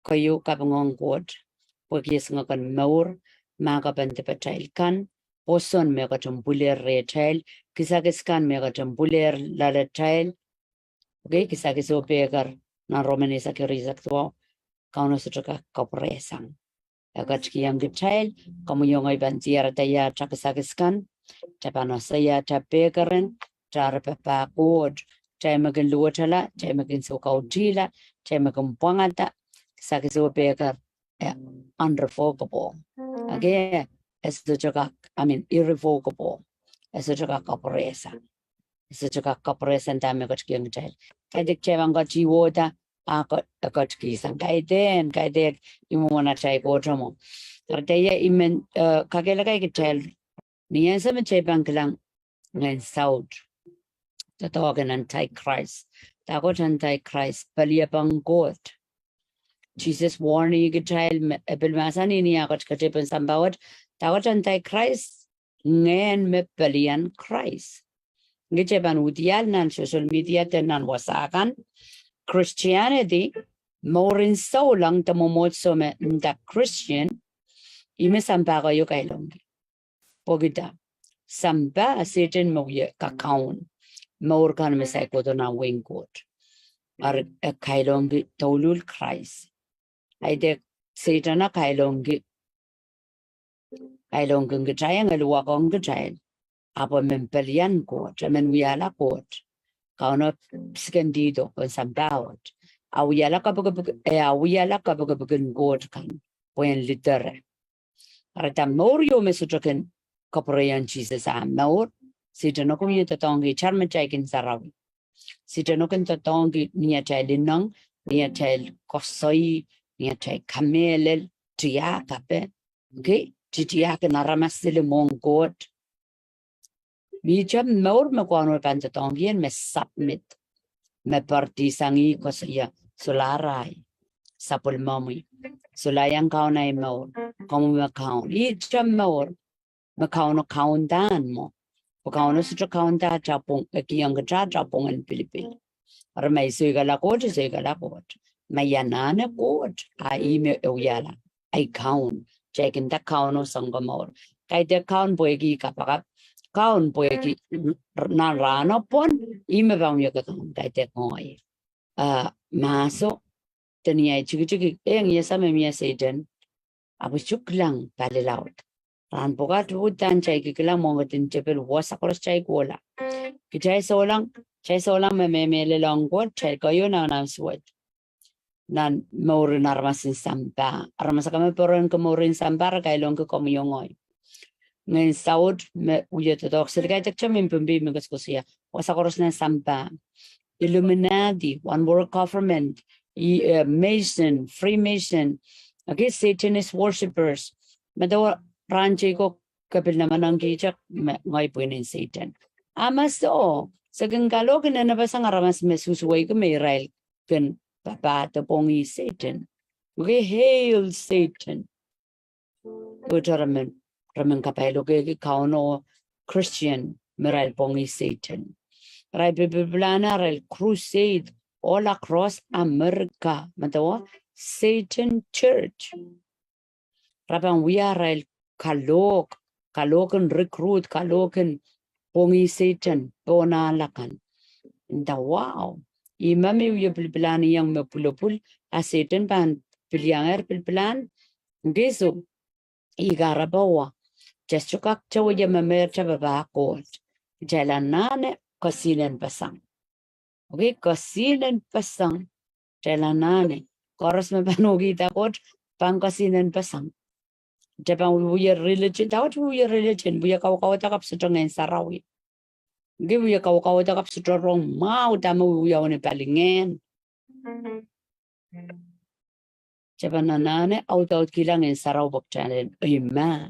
kayo kabangong god pagis ngakan maur maga bante pachail kan poson mega tumbuler retail kisakiskan mega tumbuler la retail okay kisakiso pegar na romanesa kirisak to kauno sutra kapresang agat ki yang retail kamu yung ay bantiara taya chakisakiskan tapano saya tapegaren tarapapa god chay magin luwatala chay magin sukautila chay magin pangata kisakiso pegar unrevocable again as the jagak irrevocable as the jagak kapresa as the jagak kapresa and time got king child kadik chevang got jiwoda got kisan kaiden imona chay botomo tartaya imen kagela kay child niyan sa chevang lang ngayon south the dog and antichrist tagot antichrist paliyapang god Jesus warning you child epilmasan ini agot katepen sambawat tagot antichrist ngayon me palian Christ ngejeban udial nan social media tenan wasakan Christianity more in so long tamomot so me the Christian ime sambaga yo kailongi pogita samba Satan mo ye kakaun more kan me sai ko na wing god ar kailongi tolul Christ Aide Satan na kailongi triangle wakong giant apo mempelian court men wiala court kauna skendido on sambawat awiyala kabugan court kan when litere arata morio mesutroken corporation Jesus amor Satan ko yun tatongi charma chaikin sarawi Satan ko tatongi niya chailinang niya chail kosoi niya chay kamelel tiya kape okay tiya ka naramasile mong god mi jam maur me kwano panta tongien me submit me partisangi ko siya sularay sapul mami sulayang kaunay maur kamu me kaun i jam maur me kauno kaundan mo o kauno sutra kaunda japong ekiyang ka japong en Pilipin or may sigala ko Mayanana god I email uyala I count checking the count of sangamor kay the count boygi kapakap count boygi na rana pon email bang yo kakang kay the ngoy maso teniya chiki eng yesa memia Satan abu chuklang palilaut ran pogat utan chay kilang mongatin chepel wasakros chay kola kichay solang memele long god chay kayo na swat nan morin armasin samba armasa kami poron ko morin samba kailong ko komyongoy ngayon saud me uyet dok sirgay takcham impumbi migos ko siya wasakoros na samba Illuminati one world government Mason Freemason okay Satanist worshippers madaw ranche ko kapil naman ang kijak ngay puinin Satan amas to sa gangalo na nabasang aramas mesusuway ko may Israel kan Papa the pongi Satan. Okay, hail Satan. Ramen kapelo ke kauno Christian meral pongi Satan. Rai biblana rel crusade all across America. Matawa Satan Church. Raban we are rel kalokan recruit kalokan pongi Satan bona lakan. And wow. Imam yung pilpilan yang mapulupul Satan pan pilyanger pilpilan geso igarabawa just chukak chawa mamer chababa court jalan nane kasinan pasang okay kasinan pasang jalan nane koros mapanogi takot pang kasinan pasang Japan we religion tawat we religion we kaw takap sa ngayon sarawi give you kaw takap sa rong mau damo we on palingen Japan nane out kilang en saraw bok channel ima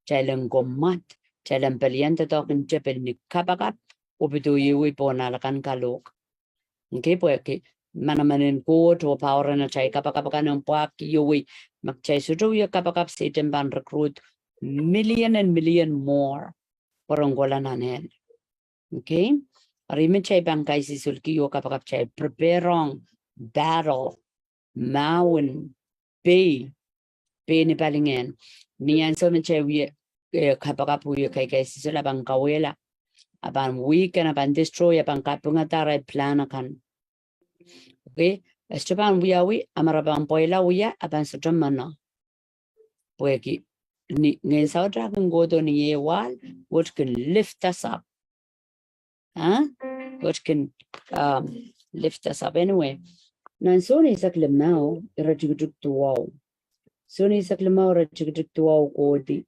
jalan gomat jalan palian tatok Japan ni kabakat ubitu iwi po nalakan kalok okay po manamanin ko to power na chay kapakapakan ng puak iwi magchay sudo yung kapakap Satan ban recruit million and million more parang wala nanen okay arimin chay bangkay si sulki yung kapakap chay prepare wrong battle maun be ni palingen nian so meche we kapakapu yo kai sila bang kawela aban weaken aban destroy aban kapunga tara plan kan okay esteban we amarabang poila we aban sotamana Pueki ni ngensau dragon godo ni ye wall what can lift us up what can lift us up anyway nan soni saklemao irajigduk tuwao soni saklemao irajigduk tuwao godi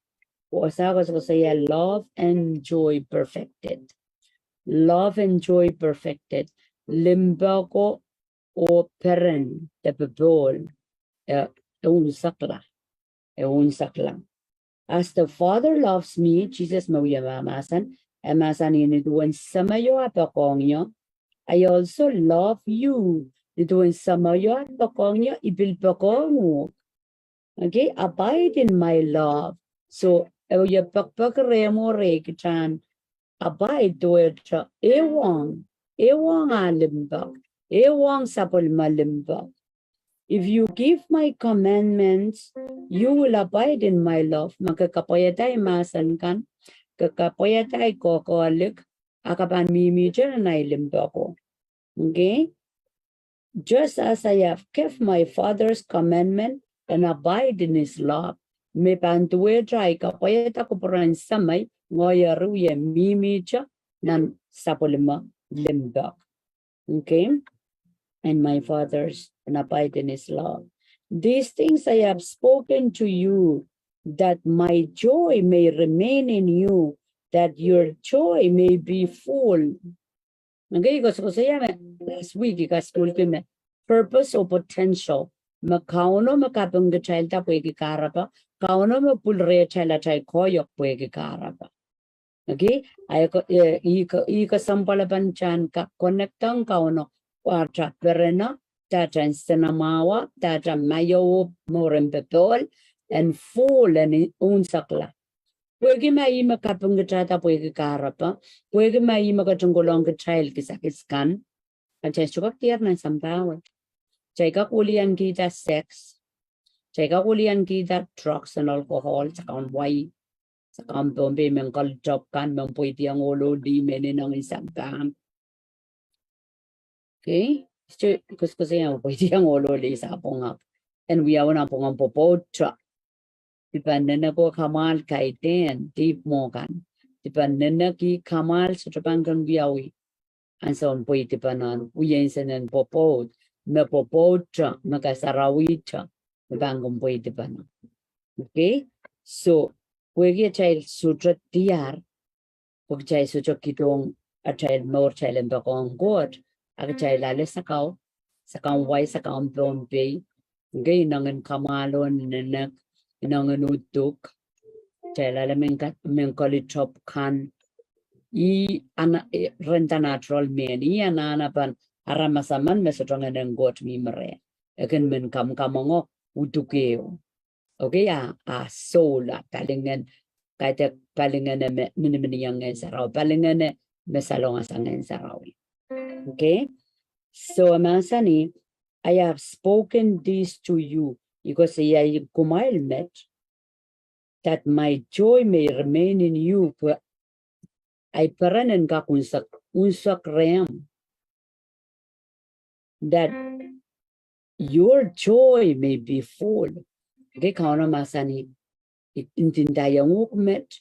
Osagas was say love and joy perfected. Love and joy perfected. Limbago o peren de bebol un sakla. As the Father loves me, Jesus Mawiyamasan, Amasan in doing samayo apakongyo. I also love you. Doing samayo apakongyo ibilpakongo. Okay, abide in my love. So ya pakpak remo rekchan abide doetra ewang alimbak ewang sapol malimbak. If you give my commandments, you will abide in my love. Makakapayatay masan kan, kakapayatay kokolik, akapan mimijan na ilimbak ko. Okay? Just as I have kept my Father's commandment and abide in his love, me pantuwe try kapayata ko poran samay ngoyaru ye mimicha nan sapulima limbak. Okay? And my Father's and abide in his love. These things I have spoken to you, that my joy may remain in you, that your joy may be full. Okay, because last week you guys told me purpose or potential. Makauno makapang child ta pwede karapa, kauno mapulre child chay koyok pwede karapa. Okay, ika sampalaban chan ka connectang kauno quarta perena tata instanamawa tata mayo morempetol and full and unsakla. Pwede mai makapang chata pwede karapa, pwede mai makatungolong child kisakiskan, at chesukak tier na sampawa. Chayka kulian kita sex, chayka kulian kita drugs and alcohol, sakang wai, sakang bombe mengkal job kan mempuiti ang ulo di meninang isang kam. Okay, kasi ang puiti ang ulo di sa pongak, and we are na pongang popotra. Depende na ko kamal kaiten deep mo kan, depende na ki kamal sa trapangkan biyawi, and so on puiti panan uyensen and popot. Me popotra, makasarawita, mabangong pwede pa na. Okay? So, pwede child sutra tiar, pag child sutra kitong a child more child and bakong god, a child alis sakang way, sakang pompe, gay nangan kamalon, nanak, nangan utuk, child alamin mengkoli chop kan, renta natural men, ananapan, aramasaman mesotrongan ng got mi mere. Akan men kamongo utukeo. Okay soul palingan kaya palingan miniminiang saraw palingan mesalong asang saraw. Okay? So amasani, I have spoken this to you because I commandment that my joy may remain in you. I paranen ka unsak rem. That your joy may be full. Okay, kauna masani intindayang ukmet,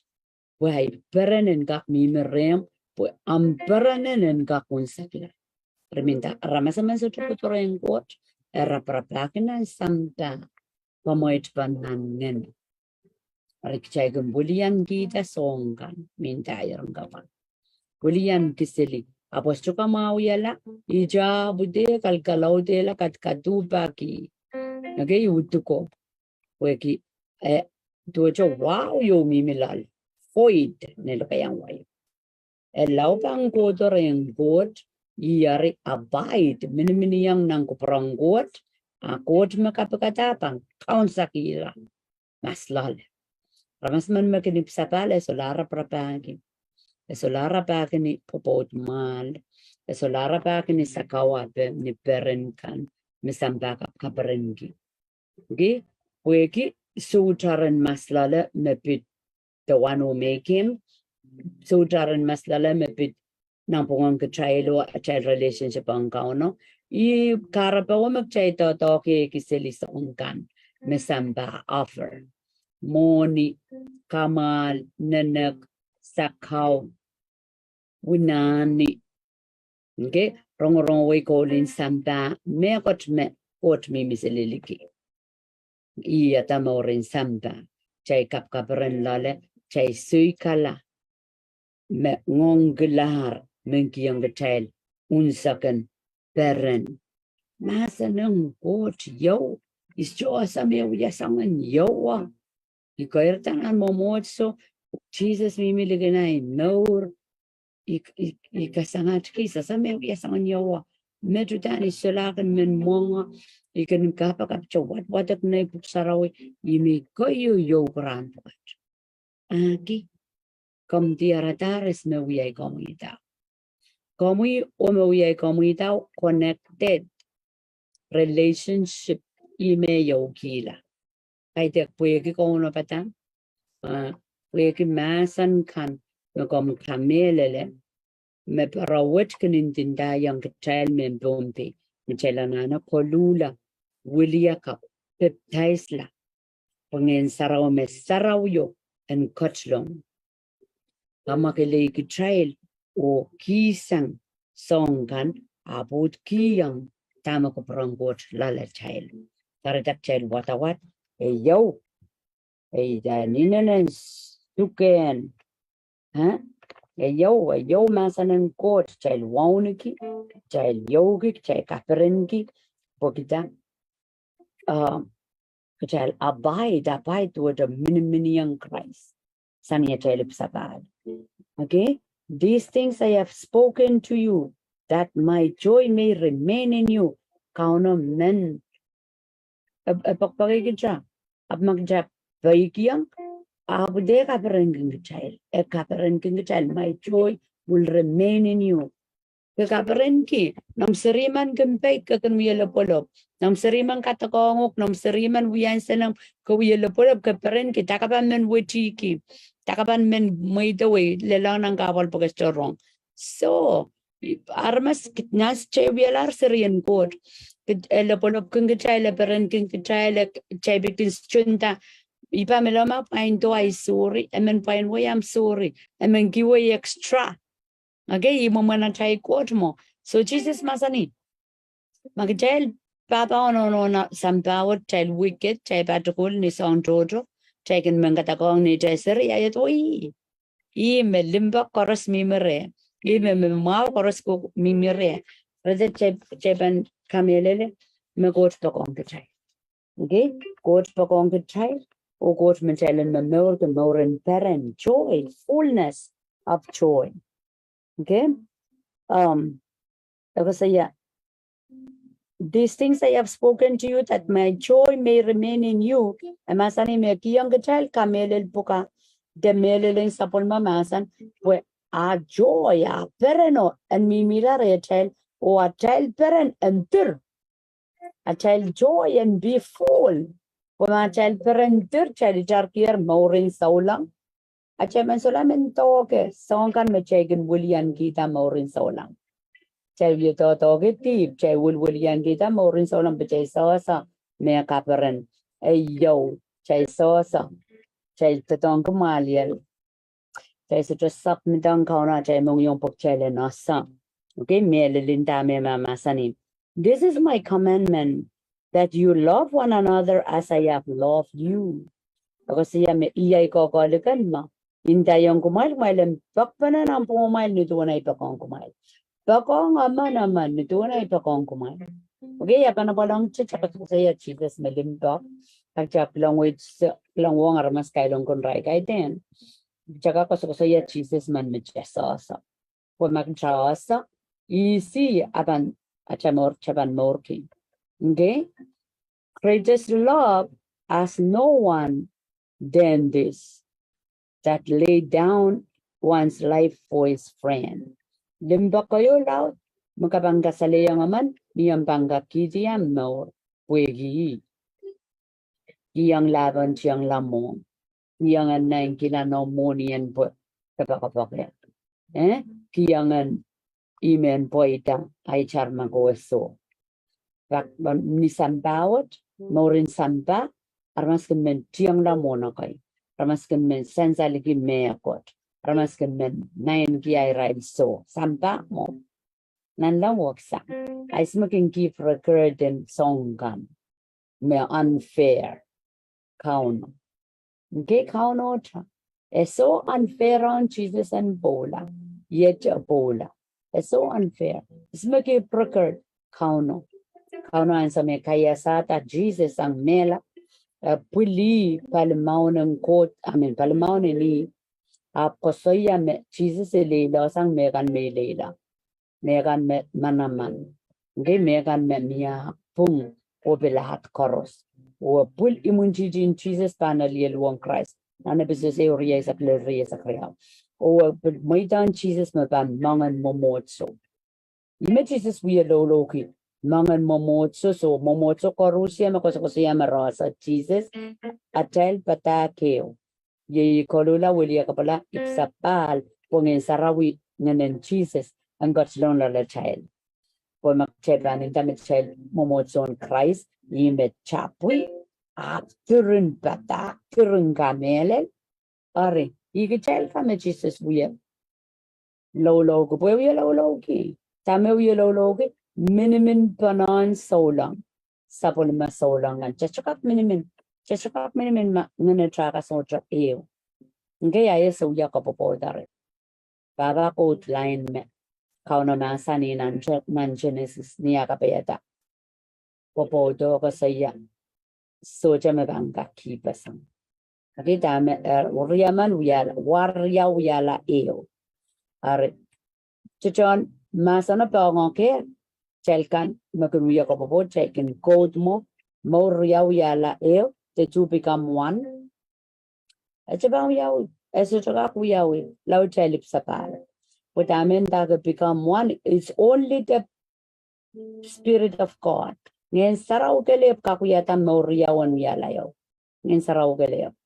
why peranen gak mi merem, pu amperanen gak unsakla. Reminta ramasaman sa tukuturang kot, rapraplakin ang samta, pamoit panangen. Rikchaygan bulian kita songkan, mintayang gapan. Bulian kisili. Apos chuka mauyala, ija bude kalkalaw dela katkatupa ki. Okay, utuko. Weki, dojo wow yo mimilal. Void nilo kayang way. Elaw pang kodo rin god, iyari abide, miniminiyang nang kuprang god, god makapagkatapang, kaun sakira. Mas lal. Ramas man makinip sa pala, solara prapagin. Solara pagin ni popot mal. Solara pagin ni sakawape ni perenkan. Misambaka kaparengi. Okay, Weki Sutaran Maslala Mepit, the one who make him, Sutaran Maslala Mepit, Nampong child or a child relationship on Kauno. I Karapawamak Chaito Toki Kiselis Unkan, Mesamba offer. Moni, Kamal, Nanak, Sakau, Winani. Okay, Rong we call in Samba, me got me misiliki. Iya tamorin Samba, Chay Kapkaparan Lale, Chay Suikala, me ngonglar, Minky young tail, Unsakan, Perren. Masanung, what yo, is Joasame Yasangan yo. You coertan and momotso, Jesus mimiligana, no. Ikasangat kisa sa may yasangan yawa. Medyo tani sulakan men monga. Ikan kapakap chawat watak na ipuksarawi. Imi koyo yo grantuat. Aki, kom diaratares me uyay komunitaw. Komu o me uyay komunitaw connected relationship ime yo kila. Kaya tek pwede ko uno patang. Pwede masan kan. Magom kamelele. Me parawet kinindinda yang ketel men bombe. Mchelanana kolula. Wiliaka. Peptaisla. Pengen sarau me sarau yo. En kotlong. Kama kele ketel. O kisang. Songkan. Abut kiyang. Tama ko peranggot lala chail. Taradak chail watawat. Yo. Ninanan suken. Huh? Yo masanan court child wauniki, child yogic, child kaperenki, pokita, child abide with a minimum Christ. Sanya child sabad. Okay, these things I have spoken to you, that my joy may remain in you. Kauno men, pagpagigit ab magjap baikiyang. Abude kaperenking child, a kaperenking child, my joy will remain in you. Kakaperenki, nam seriman gempay kakan wiyala polop, nam seriman katakongok, nam seriman wiyan senang kawiyala polop kaperenki, takapan men wetiki, takapan men maitawi, lelang ng kawal pagastorong. So, armas kitnas che wiyalar serian kot, la polop kung kachay, la perenking kachay, la chay bikin chunta, Ipa meloma pain to I sorry, and then pain way I'm sorry, and then give away extra. Okay, imomana chai mo. So Jesus masani. Magjail papa on some power, child wicked, chai patrol ni son jojo, taken mangatakong ni jessery ayatoi. I me limba chorus mimere, I me mau chorus mimere. Rather chepan camelele, me go to the chai. Okay, go to the chai. O God Machelen Memor, the more in parent joy, fullness of joy. Okay? These things I have spoken to you that my joy may remain in you. Amasani me kiyang child kamelel puka de meleleng sapon mamasan where our joy, our pereno, and mimira a child or a child parent and a child joy and be full. When a child parent child charkier more in saulang. A chairman solamen toke, song can me chagan William Gita more in saulang. Child you thought toge deep, child William Gita more in solang, but chay saucer, me a caperan. A yo, chay saucer, child the tongue malial. Chay such a sup me down corner, chay mong yong pok child and awesome. Okay, me linda me masani. This is my commandment, that you love one another as I have loved you. Ako siya me iyay ko kalikan ma. Hintayong kumail, mailan pakpanan ang pumail nito na ipakong kumail. Pakong ama naman nito na ipakong kumail. Okay, apa na palang chapat ko saya Jesus malimbak. Pagchap lang with lang wong armas kailong kunray kay den. Tsaka ko saya Jesus man medjasasa. Kung magchasa, easy aban achamor chaban morki. Okay? Greatest love as no one than this, that laid down one's life for his friend. Limba kayo laut, magkabangga sa layang aman, niyang bangga kitiyam no, wegi. Kiyang laban siyang lamong. Kiyangan na yung kinanomonian po. Kapakapakya. Kiyangan imen po itang ay charma ko so. Ni sambawat, morin samba, armaskin men tiyang lamona kay. Armaskin men sensalikin meakot. Armaskin men nain ki ay rail so. Samba mo. Nan lang waksa. Ay smaking give recurred in song gun. Me unfair. Kauno. Okay, kauno cha. It's so unfair on Jesus and Bola. Yet a Bola. It's so unfair. Smaking recurred. Kauno. Kauno ang sa may kaya sa ta Jesus ang mela. Puli palamaw ng court. Palamaw ni Aposoya me Jesus leila sang megan me leila. Megan me manaman. Okay, megan me mia pung obilahat koros. O pul Imwintihtio in Jesus panel yelwang Christ. Nana bisus euria sa pleria sa kriya. O maitan Jesus me ban mangan momotso. Ime Jesus we loloki. Mangan momotso so momotso korusia makosa marasa Jesus atel patakeo. Ye kolula wilia kapala ipsapal pongin sarawi nganen Jesus ang God's lonely child. Po magcheban in damit child momotson Christ yimet chapui afterun pata turun kamele are ige child kame Jesus wiya low ko po wiya low ki tame wiya low ki minimin panan solang sapol ma solang ang chachakap minimin ma ngene traka sotra eo. Ngay ay sa uya ka popodare. Baba ko outline me. Kauno na sani nan Genesis niya kapayata. Popodo ko sa iya. Soja me bangka kipasang. Nakita me waryaman uyala eo. Are. Chichon masana pa ngoke. Chelkan makuya ko popod chekin code mo. Mo uyala eo. The two become one. Echabang yawi, esotaka kuyawi, loud chalip sapal. But amen daga become one, it's only the Spirit of God. Ngayon saraw kelep kakuyatan mauriyawan yalayo. Ngayon saraw kelep.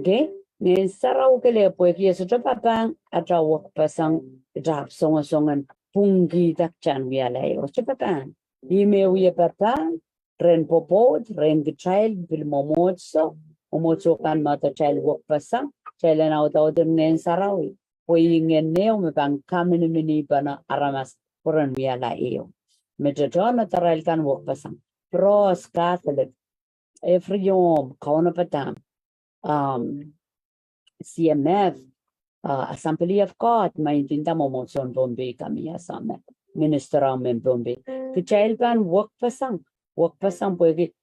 Okay? Ngayon saraw kelep, pues yeso chapapang atawak pasang drap songan punggi takchan yalayo. Chapapang. Ime uye papang, ren popod, ren child, bilmomotso. Umusukan mata child work pasang, child na auto ngayon sarawi. Puingin neo me bang kami ni bana aramas puran wiyala iyo. Medyo na taral kan work pasang. Pros Catholic, every yom kauna patam, CMF, Assembly of God, maintinda mo son Bombay kami asame. Minister amen Bombay. The child ban work pasang pwede.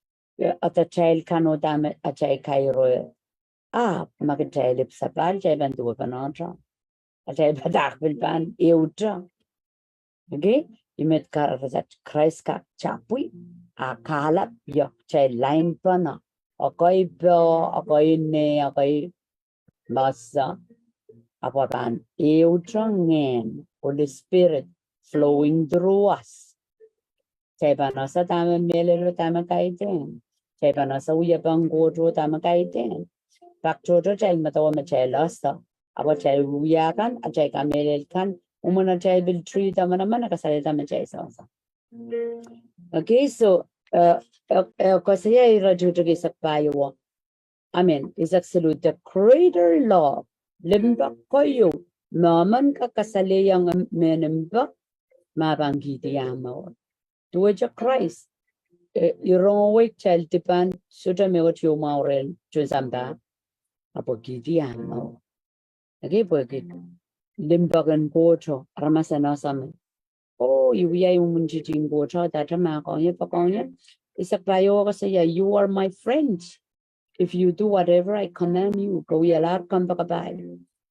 At a child cannot damage a child Cairo. Mag-child sa pan, child ban tuwa panodra. A child badak will pan, eudra. Okay? You met Christ ka chapui, a kalap, yok child line pana. Ako'y po, ako'y ne, ako'y basa. Apa pan, eudra ngen, Holy Spirit flowing through us. Child ban sa tama melelo tama kaitin. Chay pa nasa uya pang gojo tama kaitin. Pak jojo chay matawa ma chay lasta. Aba chay uya kan, a chay kamelel kan. Umuna chay bil tree tama naman nakasalita ma chay sa. Okay, so kasi ay rajujo ki sa payo. Amen. Is absolute the greater love. Limba koyo. Naman kakasali yang menimba. Mabanggiti yamaw. Tuwa Christ. Yung way child tipan sudah mewat yung maurel juzamba apa gidian mau lagi pergi limbagan bocho ramasana sama iya yung munjijing bocho data makanya pokoknya isa payo kasi you are my friend if you do whatever I command you go yalar kan pakabay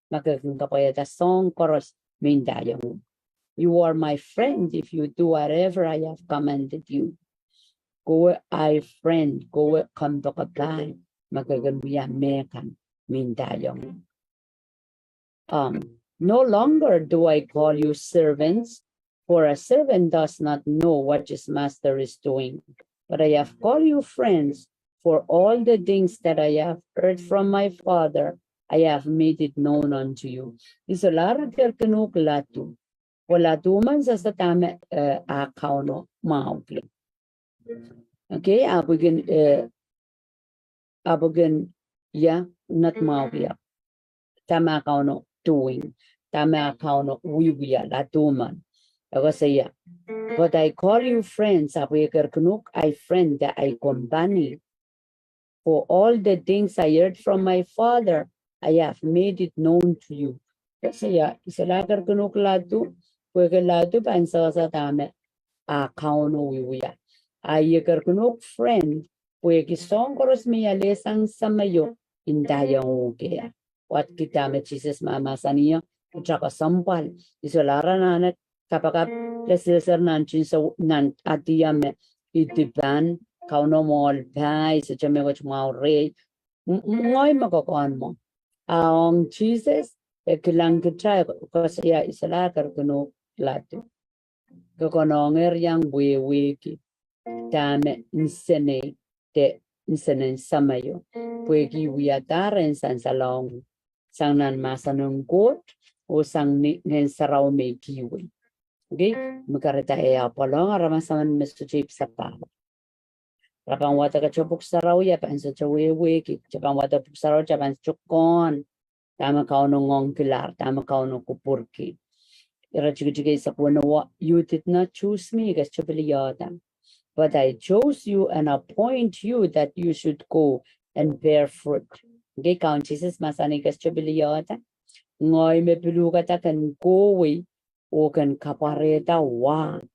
magaging kapaya ta song chorus minda yung you are my friend if you do whatever I have commanded you. Go ay friend, go kanto kapay, magagaluya mekan, mindayong. No longer do I call you servants, for a servant does not know what his master is doing, but I have called you friends, For all the things that I have heard from my Father, I have made it known unto you. Isolara terkenuk latu. Wala tuman sa tama akaw no maupli. Okay, abugin ya not maupli. Tama akaw no doing. Tama akaw no wiwiya la tuman. Ako saya. But I call you friends, I friend that I company. For all the things I heard from my Father, I have made it known to you. Kasi isalagar kunuk ladu, pwede ladu pansa sa dame, kauno wiwiya. Ayagar kunuk friend, pwede song koros miya lesang samayo, indayang ukea. What kita me Jesus mama saniya, tsaka sampal, isolara nanet, kapag lesser nanchin sa nan atiyame, itipan, kauno mol pai sa chame wach maure ngoy makokuan mo ang Jesus kilang kitay ko siya isala karkuno lato kokononger yang wiki tame insene te insene samayo pwegi wiataren san salong sang nan masanong kot o sang nen saraw me kiwi okay makarita e apolong aramasaman mesuchip sa pa Rabang wata ka chupuk saraw ya pansa chawewe ki chabang wata puk saraw chaban chukon tama kauno ngong kilar tama kauno kupurki ira chige sa kuno wa you did not choose me gas chupiliyata but I chose you and appoint you that you should go and bear fruit okay count Jesus masani gas chupiliyata ngoy me piluka ta kan kowe o kan kapareta one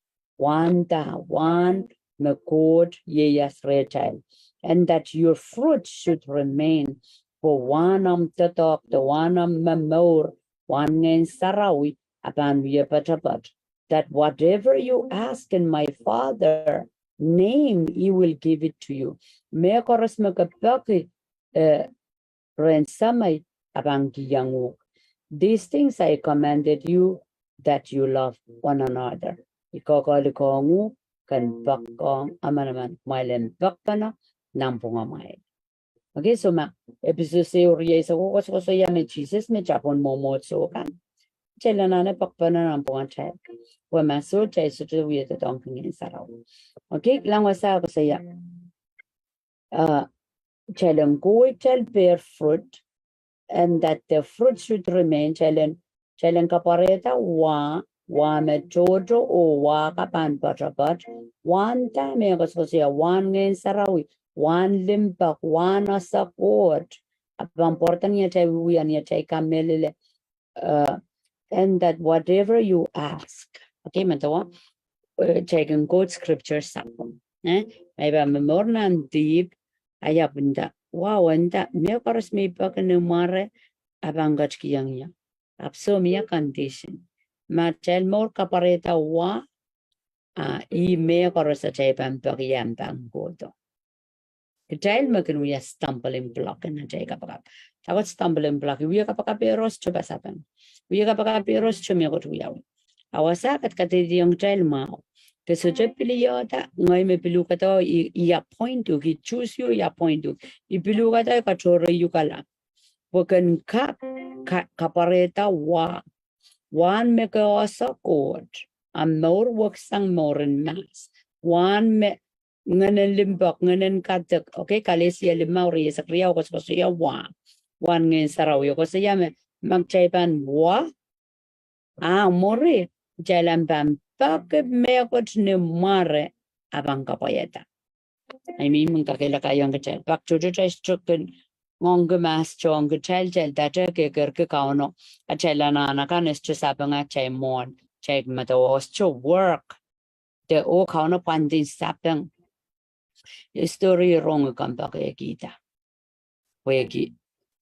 Nakod yeyas retail, and that your fruit should remain for one tatok, the one mamor, one in sarawi, apan patapat, that whatever you ask in my Father name, he will give it to you. Me koros makapaki rensamay abang kiyangu. These things I commanded you that you love one another. Ikokolikongu kan bakong amanaman mailen bakpana nampung amay. Okay, so episode seorya isa ko yame Jesus me Japon momo so kan. Chelanana bakpana nampung atay. Wama so chay so to wiye to tongking in saraw. Okay, lang wasa ko saya. Chelan go tell bear fruit and that the fruit should remain chelan kapareta wa me jojo o wa kapan patapat one time one ngayon sarawi one limpak one asakot abang portan niya chay wiyan niya chay kamelele and that whatever you ask okay matawa chay kan quote scripture sapon may ba memornan deep ayapunda wow anda me karos me pakanumare abang gachkiyang niya apso miya condition Martel mor kapareta wa I me korosa chay pampagyan panggoto. Kitail makin we stumbling block na chay kapag. Takot stumbling block we kapakaperos chubasapan. We kapakaperos chumigot wiyaw. Awasakat katidi yung child mao. Keso piliota ngay me piluka to i-appoint you, he choose you, i-appoint you. I-piluka to kachoro you kala. Wakan kapareta wa. One me kaosa court, a more works ang more in mass. One me nganen limbok, nganen katek, okay, kalesiya limauri, sa kriyaw ko sa siya wa. One ngayon saraw, ko siya me magchaypan wa. More, jalan bam, bakit me akot ni mare abang kapayeta. I mean, mungkakila kayong kachay. Bak chuchu chay strukken, ngong mas chong gchel data ke ker ke kauno achela na kan is sabanga chay mon chay mato os cho work the o kauno pandin sapang story wrong kan pa ke kita wegi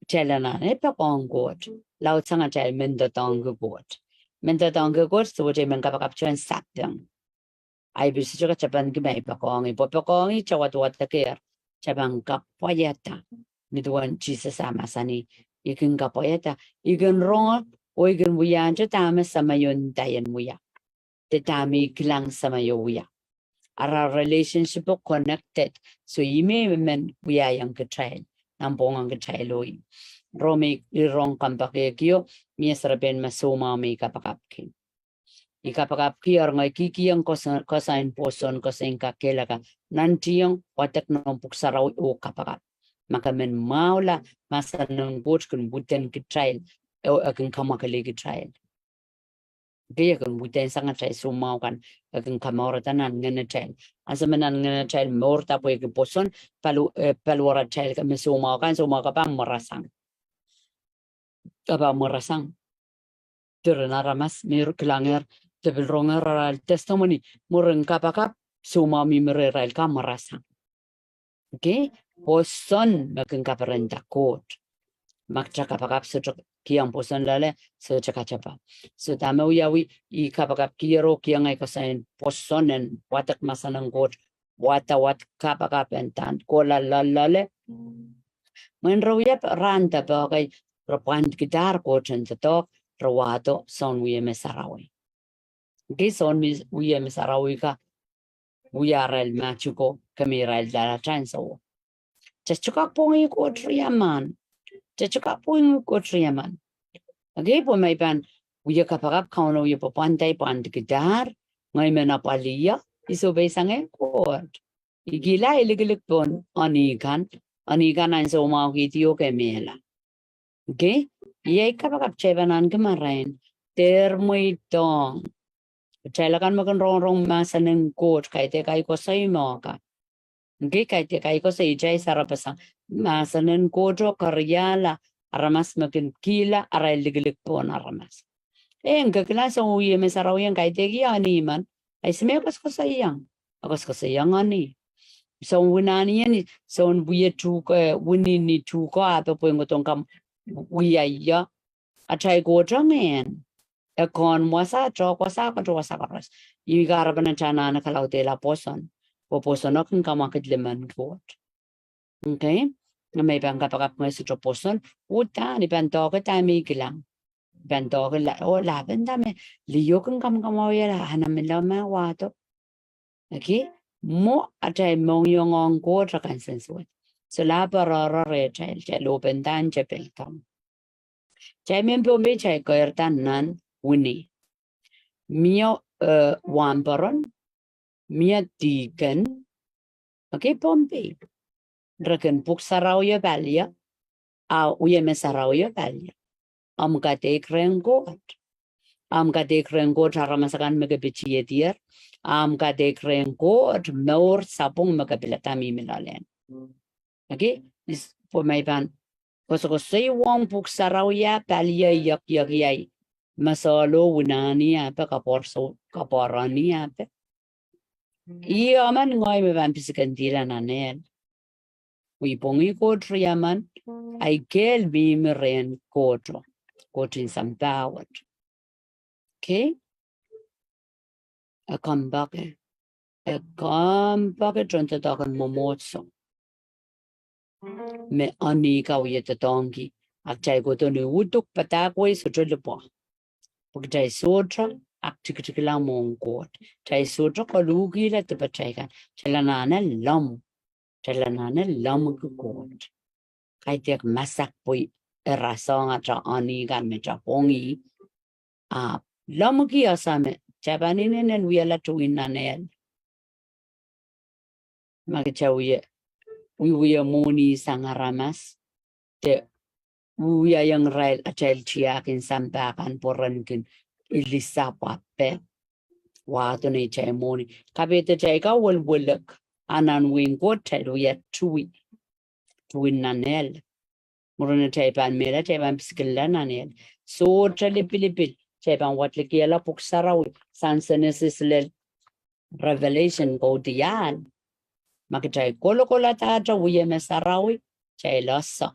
chela na ne pa kong got lao changa chay mendo tong got so chay men ka pa kapchen sapang ai bis cho ka chapan ki mai pa kong i chawat wat ke chabang kapayata Midwan Jesus amasani ikin kapoyeta ikin rongot o ikin wuyan cho tama samayon dayan muya te tami kilang samayo wuya Our relationship connected. So you may men we are young child. Nambong ang child oi. Romi irong kampakekyo. Miesra ben masoma mi kapakapki. Ikapakapki or ngay kikiyang kosain poson kosain kakela nantiyong watak nong puksaraw o kapakap. Makamen maula masa ng bot kun buten ki child o aking kamakali ki child. Kaya kun buten sanga child sumaw kan aking kamaratanan ngana child. Asa manan ngana child morta po yung poson paluara child kami sumaw kan pa marasang. Kapa marasang. Naramas mir klanger tebil ronger testimony mureng kapakap sumaw mi mereral ka marasang. Okay, poson making kaparenta court. Makcha kapakap so kiyang poson lale so chakachapa. So tama uyawi I kapakap kiro kiyang ay kasayin poson and watak masanang court wat kapakap and tan kola lalale. When rawiyap ranta pa kay rapand gitar court and the talk rawato son we mesarawi. Okay, son we mesarawi ka we are el machuko kamira el dala chanso. Chachukak pongi court riaman. Chachukak pongi court riaman. Okay, po may pan uya kapakap kauno uya papantay pand gitar ngay menapaliya iso besang court. Igila iligilik pon anikan ang so Imwintihtio ke mela. Okay, yay kapakap chebanan kemarain termoy tong. Chalakan makan rong masaneng court kay te kay ko sa imo ka. Okay, kay te kay ko sa ijay sarapasang masaneng court karyala aramas makin kila aray ligilik po na aramas. Ang kaklasa uye mesaraw yang kay te ani man ay simekos ko sa iyang. Akos ko sa iyang ani. So winani yan so buye tuko winini tuko ato po yung gotong kam uyaya atay ko jangen. Ekon wasa chok wasa karos. Igara na chana na kalautela poson. Poson ok kamakit liman court. Okay? May bang kapakap mo sa poson. Uta ni pantoke tami kilang. Pantoke laban dami. Liyo kang kamakawaya hanamin lang mga wato. Okay? Mo atay mong yung ang court kan sensuat. So labarara re child open dan chapel kam. Chay mempo me chay koertan nan Winnie. Mia Wambaron, Mia Deacon, okay, Pompey. Draken Puxarauya Valia, Uyemesarauya Valia. Amgate Krengot. Amgate Krengot Aramasagan Megapichi dear. Amgate Krengot, Nor Sapung Megapilatami Milalen. Okay, this for my van. Was a say one Puxarauya Valia Yak. Masalo winani apa kaporani apa. Iya man ngoy me van pisikandila na nel. We pongi kotro yaman. I kel be me ren kotro in some power. Okay. A come back jonta dagan momotso. Me ani ka uyeta dongi. Akchay go to ni uduk patakwe so jolipo. Pagkay sotra, aktikitikilang mong court. Chay sotra kalugi la tipachaykan. Chalanana lam court. Kay tiyak masak po erasong at anigan me chapongi. Lam ki asame. Chabaninin and we are tuin nanel. Magichawi we are moni sangaramas. We are young rail a child chiak in Sampakan Porankin Ilisa Pape. What on a chaimoni. Cabeta Jaga will look. Anan wing good tell we are two in Nanel. Morona Chaipan Mela Chaipan Pskilananel. So Chalipilipil Chaipan what like yellow Puxarawi. Sansenesis revelation go the yan. Makachai Kolokola Tata we are Mesarawi. Chailasa.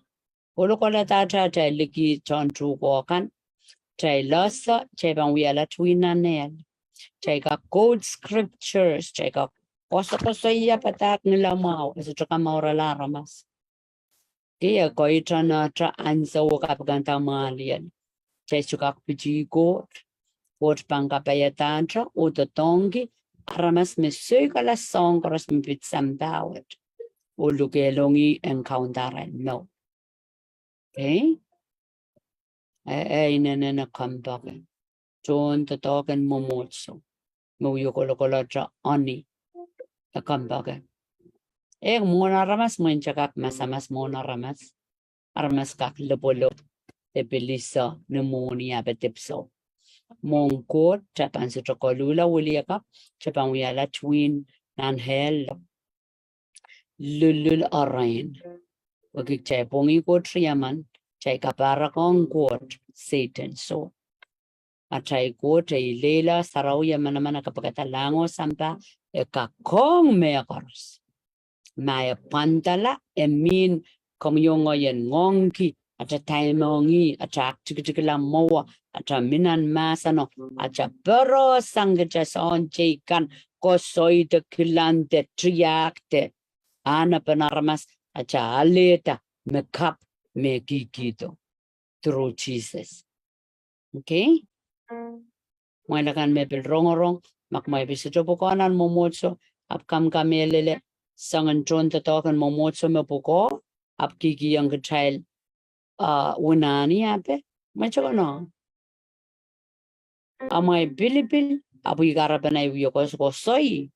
Kolokola tata chay liki chon tru kokan. Chay lasa chay bang wiala tuina nel. Chay ka code scriptures. Chay ka kosa iya patak nila mau. Isa chaka maura laramas. Kaya ko itra na tra ansa wakapaganta malian. Chay chukak pichi kot. Kot pang kapayatan tra utotongi. aramas me sökala song koras me bit sambawat. Uluke longi encounter no. Okay? Inena kambaga. John the dog and momotso. Mo yokolokola oni. A kambaga. Mona ramas mo inchakak masamas mona ramas. Aramas kak lebolo. Te belisa pneumonia betipso. Mongkot chapan sa chokolula wuliaka. Chapan wiyala twin nan hell. Lulul arain. Wagik chay pongi ko triaman. Chay kapara kong kot Satan so. Atay ko chay lela saraw yaman naman nakapagkatalango sampa kong meakaros. Maya pantala emin komyongo yan ngongki acha taimongi acha chikla moa acha minan masano acha pero sangacha son chikan kosoite kilante triakte ana penarmas acha aleta me kap me kikito through Jesus. Okay? Mwela kan me bil rongorong mak may bisito bukanan momotso apkam kamelele sangan tron ta token momotso me buko apkiki yang child unani ape macho no amay bilibil apu igara panay wiyo kosoy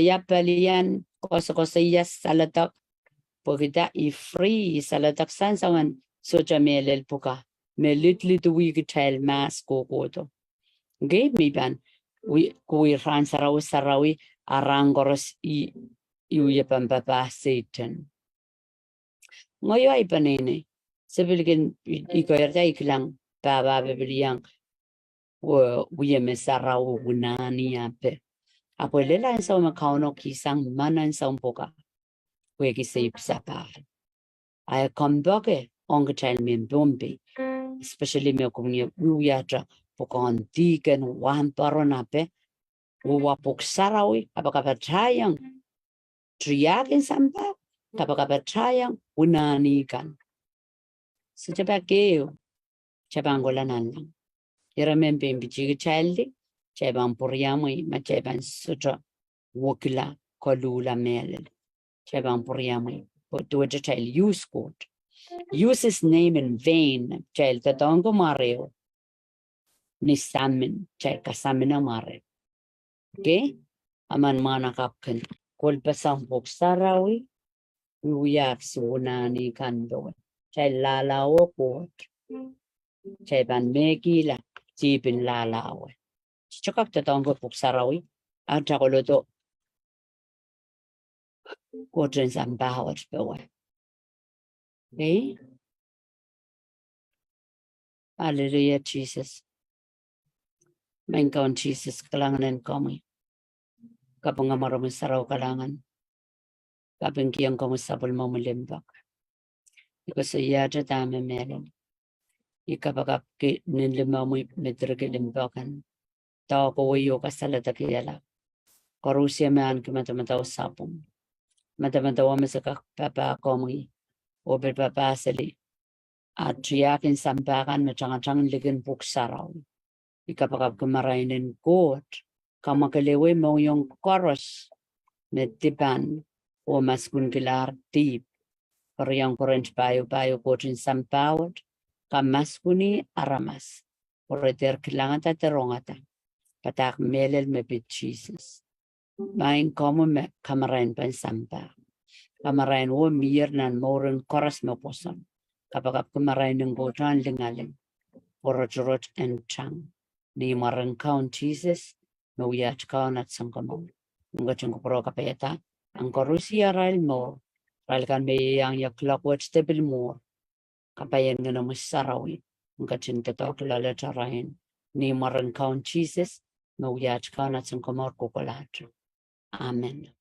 ya palian kosoy salatak pagita free salatak sansangan socha melel puka me little wig child mas kokoto. Okay, mi ban kui ran sarawi arangoros iuye papa Satan. Ngoyo ay panene sebilgin ikoyerta iklang baba bebiliang uye mesaraw gunani ape apolela sa makauno kisang manan sa umpoka weki sip sapar ay komboke ongetel min bombi especially me kumye uyatra pokon tiken wan paronape uwa poksarawi apakapatayang triyakin sampa kapakapatayang unani kan sejabakeo chabangolan lang iramen bimbi child chaban puriamui ma chaban sutra wokila kolula mele chaban puriamui but do a child use code use his name in vain child tatongo mareo nisamin child kasamina mare okay aman mana kapkan kolpasang poksarawi uyak sunani kando child lalawo ko chaban megila jipin lalawe chokak tatongo poksarawi atakoloto kodren sambawat bewa okay hallelujah Jesus Mengkawan Jesus kalangan kami kapag marami saraw kalangan kapag kiyang kami sabol mo malimbak iko sa yata dami meron ikapag nilima mo medrege limbakan tao ko wayo kasalata kiyala korusya man kimatamataw sapong matamatawa masakak papa kami o berpapasali at triyakin sampakan matrangatrangan ligin puksaraw ikapag kumarainin kot kamakalewe mo yung koros metipan o mas kunkilar tip pariyang korent payo kotin sampawat kamaskuni aramas poreder kilangan taterongata patak melel mepit Jesus main komo me kamarain pan sampa kamarain wo mir nan moren koros meposon kapag kumarain ng gotan lingaling porojorot and chang ni marang kaun Jesus mawiyat kaun at sangkamong ngachang pro kapayata ang korusia rail mo rail kan may yang yaklakwat stabil mo kapayan nga naman sarawi ngachang tatok lala charahin ni marang kaun Jesus mawiyat kaun at sangkamong kukulat. Amen.